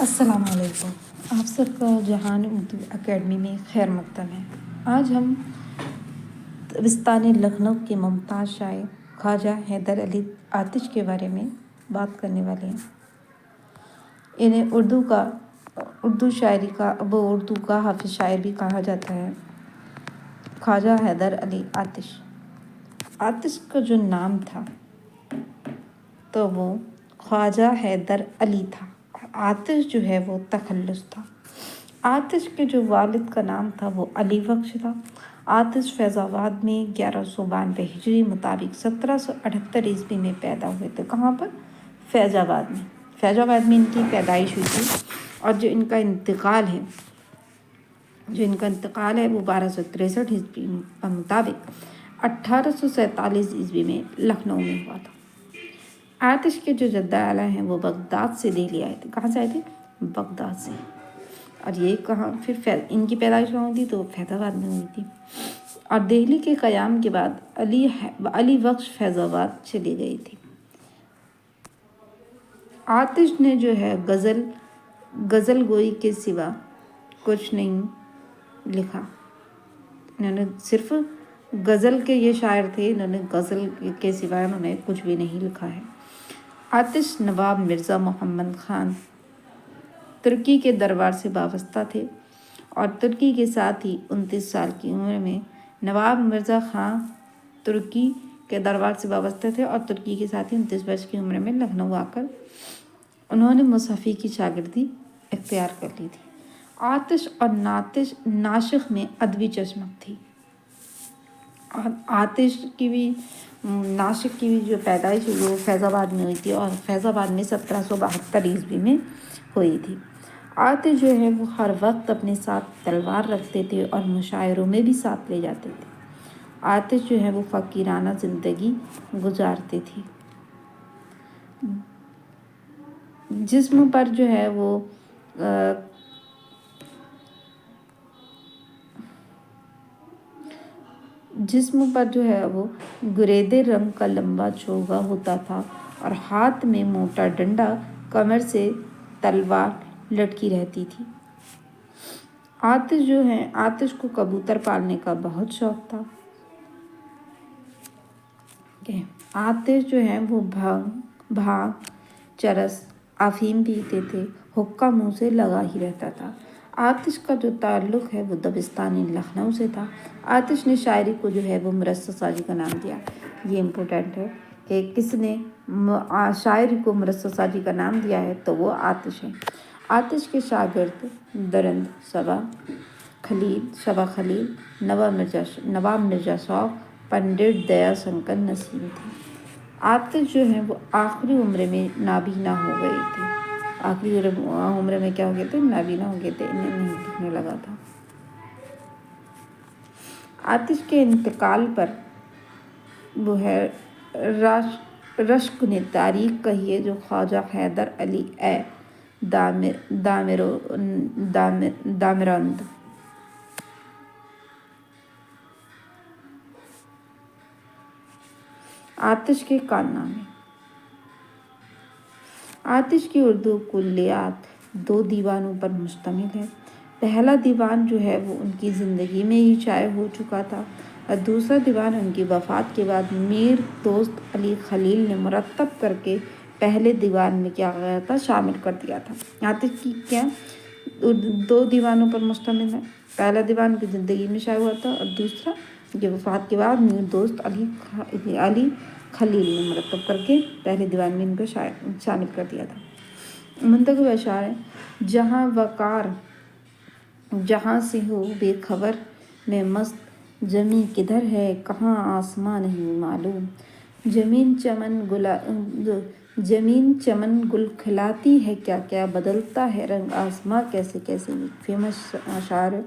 السلام علیکم، آپ سب کا جہان اردو اکیڈمی میں خیر مقدم ہے۔ آج ہم دبستان لکھنؤ کے ممتاز شاعر خواجہ حیدر علی آتش کے بارے میں بات کرنے والے ہیں۔ انہیں اردو شاعری کا اردو کا حافظ شاعر بھی کہا جاتا ہے۔ خواجہ حیدر علی آتش کا جو نام تھا تو وہ خواجہ حیدر علی تھا، اور آتش جو ہے وہ تخلص تھا۔ آتش کے جو والد کا نام تھا وہ علی بخش تھا۔ آتش فیض آباد میں 1192 ہجری مطابق 1778 عیسوی میں پیدا ہوئے تھے۔ کہاں پر؟ فیض آباد میں۔ فیض آباد میں ان کی پیدائش ہوئی تھی، اور جو ان کا انتقال ہے وہ 1263 ہجری مطابق 1847 عیسوی میں لکھنؤ میں ہوا تھا۔ آتش کے جو جدہ اعلیٰ ہیں وہ بغداد سے دہلی آئے تھے۔ کہاں سے آئے تھے؟ بغداد سے۔ اور یہ کہاں پھر ان کی پیدائش کہاں ہوئی تھی؟ تو فیض آباد میں ہوئی تھی، اور دہلی کے قیام کے بعد علی بخش فیض آباد چلی گئی تھی۔ آتش نے جو ہے غزل گوئی کے سوا کچھ نہیں لکھا۔ انہوں نے صرف غزل کے یہ شاعر تھے، انہوں نے غزل کے سوا انہوں نے کچھ بھی نہیں لکھا ہے۔ آتش نواب مرزا محمد خان ترکی کے دربار سے وابستہ تھے، اور ترکی کے ساتھ ہی 29 سال کی عمر میں نواب مرزا خان ترکی کے دربار سے وابستہ تھے، اور ترکی کے ساتھ ہی 29 برس کی عمر میں لکھنؤ آ کر انہوں نے مصحفی کی شاگردی اختیار کر لی تھی۔ آتش اور ناشق میں ادبی چشمک تھی، اور آتش کی بھی ناشق کی بھی جو پیدائش ہوئی وہ فیض آباد میں ہوئی تھی، اور فیض آباد میں 1772 عیسوی میں ہوئی تھی۔ آتش جو ہے وہ ہر وقت اپنے ساتھ تلوار رکھتے تھے، اور مشاعروں میں بھی ساتھ لے جاتے تھے۔ آتش جو ہے وہ فقیرانہ زندگی گزارتے تھے۔ جسم پر جو ہے وہ گریدے رنگ کا لمبا چوگا ہوتا تھا، اور ہاتھ میں موٹا ڈنڈا، کمر سے تلوار لٹکی رہتی تھی۔ آتش کو کبوتر پالنے کا بہت شوق تھا۔ آتش جو ہے وہ بھانگ، چرس، افیم پیتے تھے، حقہ منہ سے لگا ہی رہتا تھا۔ آتش کا جو تعلق ہے وہ دبستان لکھنؤ سے تھا۔ آتش نے شاعری کو جو ہے وہ مرصع سازی کا نام دیا۔ یہ امپورٹنٹ ہے کہ کس نے شاعری کو مرصع سازی کا نام دیا ہے، تو وہ آتش ہے۔ آتش کے شاگرد درند شبا خلیل، نواب مرزا شوق، پنڈت دیا شنکر نسیم تھے۔ آتش جو ہے وہ آخری عمر میں نابینا ہو گئے تھے۔ آخری عمر میں کیا ہو گئے تھے؟ نابینا ہو گئے تھے، انہیں نہیں دکھنے لگا تھا۔ آتش کے انتقال پر وہ ہے رشک نے تاریخ کہی ہے جو خواجہ حیدر علی دامراند۔ آتش کے کارنامے۔ آتش کی اردو کلیات 2 دیوانوں پر مشتمل ہے۔ پہلا دیوان جو ہے وہ ان کی زندگی میں ہی شائع ہو چکا تھا، اور دوسرا دیوان ان کی وفات کے بعد میر دوست علی خلیل نے مرتب کر کے پہلے دیوان میں کیا گیا تھا؟ شامل کر دیا تھا۔ آتش کی کیا 2 دیوانوں پر مشتمل ہے؟ پہلا دیوان کی زندگی میں شائع ہوا تھا، اور دوسرا ان کی وفات کے بعد میر دوست علی خلیل نے مرتب کر کے پہلے دیوان میں ان کو شامل کر دیا تھا۔ منتخب اشعار ہیں: جہاں وقار جہاں سے ہو بے خبر میں مست، زمیں کدھر ہے کہاں آسماں نہیں معلوم، زمین چمن گل کھلاتی ہے کیا کیا، بدلتا ہے رنگ آسماں کیسے کیسے۔ فیمس اشعار ہے: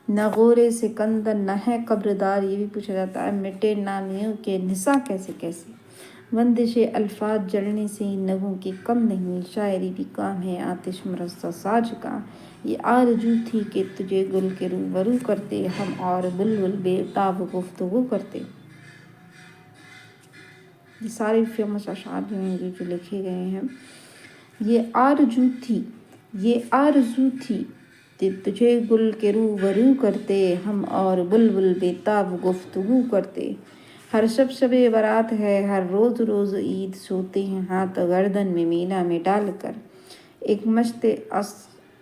نہ غور سکندر نہ ہے قبردار، یہ بھی پوچھا جاتا ہے، مٹے نامیوں کے نساں کیسے کیسے، بندش الفاظ جلنے سے نگوں کے کم نہیں، شاعری بھی کام ہے آتش مرصع ساز کا، یہ آرزو تھی کہ تجھے گل کے روبرو کرتے، ہم اور بلبل بے تاب گفتگو کرتے۔ یہ سارے فیمس اشعار جو ہیں جو لکھے گئے ہیں۔ یہ آرزو تھی یہ آرزو تھی کہ تجھے گل کے روبرو کرتے، ہم اور بلبل بےتاب گفتگو کرتے۔ ہر شب برات ہے، ہر روز روز عید، سوتے ہیں ہاتھ گردن میں مینا میں ڈال کر۔ ایک مشت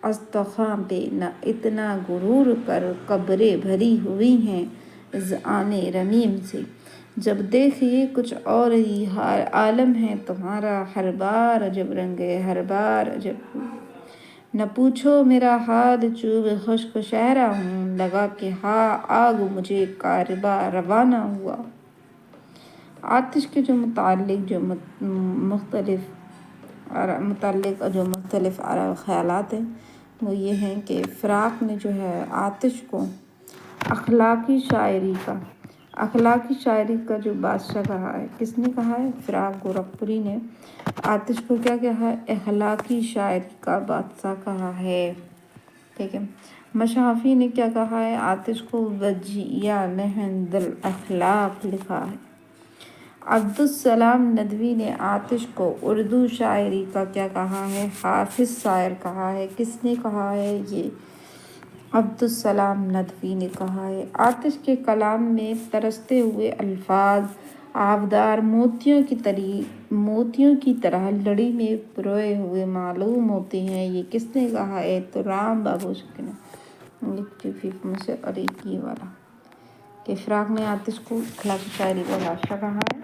استخواں پہ نہ اتنا غرور کر، قبریں بھری ہوئی ہیں اذعان رمیم سے۔ جب دیکھیے کچھ اور ہی عالم ہے تمہارا، ہر بار جب رنگے ہر بار جب نہ پوچھو میرا حال، چوب خشک شہرا ہوں، لگا کہ ہاں آگ مجھے کاربہ روانہ ہوا۔ آتش کے جو مختلف خیالات ہیں وہ یہ ہیں کہ فراق نے جو ہے آتش کو اخلاقی شاعری کا جو بادشاہ کہا ہے۔ کس نے کہا ہے؟ فراق گورکھپوری نے آتش کو کیا کہا ہے؟ اخلاقی شاعری کا بادشاہ کہا ہے، ٹھیک ہے۔ مشافی نے کیا کہا ہے؟ آتش کو وجیہ محض الاخلاق لکھا ہے۔ عبدالسلام ندوی نے آتش کو اردو شاعری کا کیا کہا ہے؟ حافظ شاعر کہا ہے۔ کس نے کہا ہے یہ؟ عبدالسلام ندوی نے کہا ہے۔ آتش کے کلام میں ترستے ہوئے الفاظ آبدار موتیوں کی طرح لڑی میں پروئے ہوئے معلوم ہوتے ہیں۔ یہ کس نے کہا ہے؟ تو رام بابو شکل نے اور ایک یہ والا کہ فراق نے آتش کو اخلاقی شاعری کا بادشاہ کہا ہے،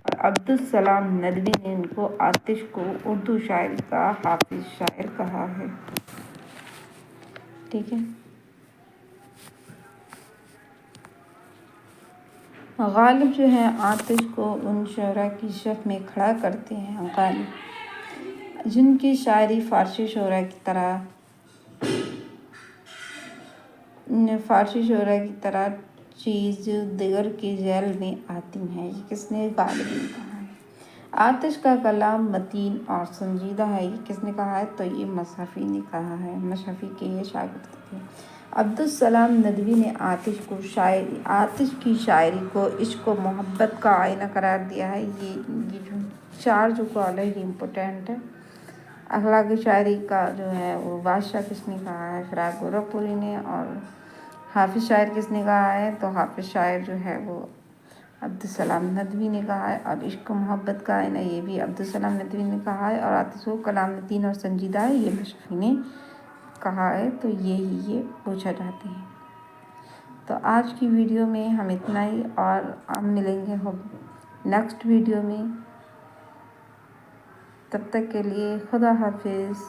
اور عبدالسلام ندوی نے ان کو آتش کو اردو شاعری کا حافظ شاعر کہا ہے، ٹھیک ہے۔ غالب جو ہے آتش کو ان شعراء کی صف میں کھڑا کرتے ہیں غالب جن کی شاعری فارسی شعراء کی طرح چیز دیگر کے ذیل میں آتی ہیں۔ یہ کس نے؟ غالب نے کہا ہے۔ آتش کا کلام متین اور سنجیدہ ہے۔ یہ کس نے کہا ہے؟ تو یہ مشافی نے کہا ہے، مشافی کے یہ شاگرد تھے۔ عبدالسلام ندوی نے آتش کی شاعری کو عشق و محبت کا آئینہ قرار دیا ہے۔ یہ جو چار جو قول ہے یہ امپورٹنٹ ہے۔ اخلاقی شاعری کا جو ہے وہ بادشاہ کس نے کہا ہے؟ فراق گورکھپوری نے۔ اور حافظ شاعر کس نے کہا ہے؟ تو حافظ شاعر جو ہے وہ عبدالسلام ندوی نے کہا ہے۔ اور عشق و محبت کا آئینہ یہ بھی عبدالسلام ندوی نے کہا ہے۔ اور آتش کو کلام متین اور سنجیدہ ہے، یہ مشافی نے کہا ہے۔ تو یہ پوچھا جاتے ہیں۔ تو آج کی ویڈیو میں ہم اتنا ہی، اور ہم ملیں گے نیکسٹ ویڈیو میں۔ تب تک کے لیے خدا حافظ۔